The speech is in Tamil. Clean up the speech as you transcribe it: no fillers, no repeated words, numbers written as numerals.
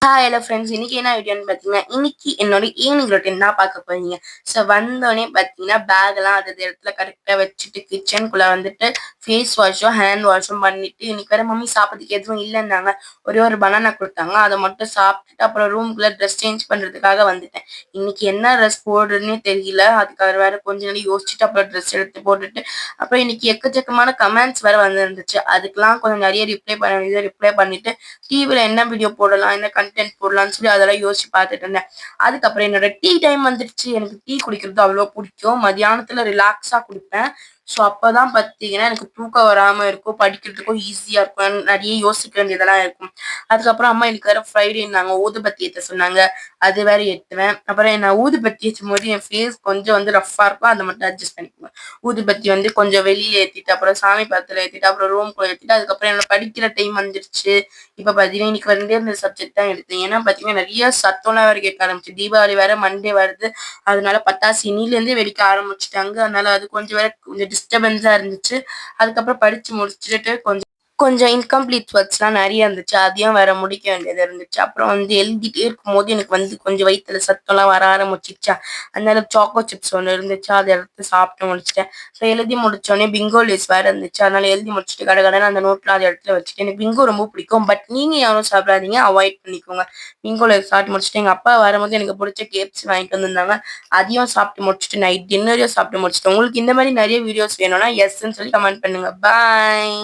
ஹலோ ஃப்ரெண்ட்ஸ், இன்னைக்கு என்ன வீடியோன்னு பார்த்தீங்கன்னா, இன்னைக்கு என்னோட ஈவினிங் ரொட்டீன் தான் பார்க்க போறீங்க. ஸோ வந்தோடனே பார்த்தீங்கன்னா, பேக்லாம் அது இடத்துல கரெக்டாக வச்சுட்டு கிச்சனுக்குள்ளே வந்துட்டு ஃபேஸ் வாஷும் ஹேண்ட் வாஷும் பண்ணிட்டு, இன்னைக்கு வேற மம்மி சாப்பிட்றதுக்கு எதுவும் இல்லைன்னாங்க. ஒரே ஒரு பனானா கொடுத்தாங்க, அதை மட்டும் சாப்பிட்டுட்டு அப்புறம் ரூம்குள்ளே ட்ரெஸ் சேஞ்ச் பண்ணுறதுக்காக வந்துட்டேன். இன்னைக்கு என்ன ட்ரெஸ் போடுறதுன்னே தெரியல. அதுக்காக வேற கொஞ்ச நேரம் யோசிச்சுட்டு அப்புறம் ட்ரெஸ் எடுத்து போட்டுட்டு அப்புறம் இன்னைக்கு எக்கச்சக்கமான கமெண்ட்ஸ் வேற வந்துருந்துச்சு. அதுக்கெல்லாம் கொஞ்சம் நிறைய ரிப்ளை பண்ண வேண்டியதை ரிப்ளை பண்ணிட்டு டிவில என்ன வீடியோ போடலாம், என்ன கண்டென்ட் போடலாம்னு சொல்லி அதெல்லாம் யோசிச்சு பார்த்துட்டு இருந்தேன். அதுக்கப்புறம் என்னோட டீ டைம் வந்துருச்சு. எனக்கு டீ குடிக்கிறது அவ்வளோ பிடிக்கும். மதியானத்துல ரிலாக்ஸா குடிப்பேன். ஸோ அப்பதான் பார்த்தீங்கன்னா எனக்கு தூக்கம் வராம இருக்கும், படிக்கிறதுக்கும் ஈஸியா இருக்கும், நிறைய யோசிக்க வேண்டியதெல்லாம் இருக்கும். அதுக்கப்புறம் அம்மா எனக்கு வேற ஃப்ரைடேன்னாங்க, ஊதுபத்தி ஏற்ற சொன்னாங்க. அது வேற ஏற்றுவேன். அப்புறம் நான் ஊதுபத்தி ஏற்றும் போது என் ஃபேஸ் கொஞ்சம் வந்து ரஃப்பா இருக்கும், அதை மட்டும் அட்ஜஸ்ட் பண்ணிக்குவேன். ஊதுபத்தி வந்து கொஞ்சம் வெளியே ஏற்றிட்டு அப்புறம் சாமி படத்துல ஏற்றிட்டு அப்புறம் ரூம்குள்ள ஏற்றிட்டு அதுக்கப்புறம் என்னோட படிக்கிற டைம் வந்துருச்சு. இப்ப பாத்தீங்கன்னா இன்னைக்கு வந்து இந்த சப்ஜெக்ட் தான் எடுத்தேன். ஏன்னா பாத்தீங்கன்னா நிறைய சத்தம்லாம் வேற கேட்க ஆரம்பிச்சு. தீபாவளி வேற மண்டே வருது. அதனால பட்டாசு இன்னிலேருந்தே வெடிக்க ஆரம்பிச்சுட்டாங்க. அதனால அது கொஞ்சம் வேற கொஞ்சம் டிஸ்டர்பன்ஸா இருந்துச்சு. அதுக்கப்புறம் படிச்சு முடிச்சுட்டு கொஞ்சம் கொஞ்சம் இன்கம்ப்ளீட் ஒர்க்ஸ்லாம் நிறைய இருந்துச்சு. அதையும் வேற முடிக்க வேண்டியது இருந்துச்சு. அப்புறம் வந்து எழுதிட்டே இருக்கும்போது எனக்கு வந்து கொஞ்சம் வயித்துல சத்தம்லாம் வர ஆரம்பிச்சிச்சா. அதனால சாக்கோ சிப்ஸ் ஒன்று இருந்துச்சு. அதை எடுத்து சாப்பிட்டு முடிச்சிட்டேன். ஸோ எழுதி முடிச்சோடனே பிங்கோ லேஸ் வேற இருந்துச்சு. அதனால எழுதி முடிச்சுட்டு கடகடன்னு அந்த நோட்ல அதை இடத்துல வச்சுட்டு எனக்கு பிங்கோ ரொம்ப பிடிக்கும். பட் நீங்க யாரும் சாப்பிடாதீங்க, அவாய்ட் பண்ணிக்கோங்க. பிங்கோ லேஸ் சாப்பிட்டு முடிச்சுட்டு எங்க அப்பா வரும்போது எனக்கு பிடிச்ச கேப்ஸ் வாங்கிட்டு வந்திருந்தாங்க. அதையும் சாப்பிட்டு முடிச்சுட்டு நைட் டின்னரையும் சாப்பிட்டு முடிச்சுட்டு உங்களுக்கு இந்த மாதிரி நிறைய வீடியோஸ் வேணும்னா எஸ்ன்னு சொல்லி கமெண்ட் பண்ணுங்க. பாய்.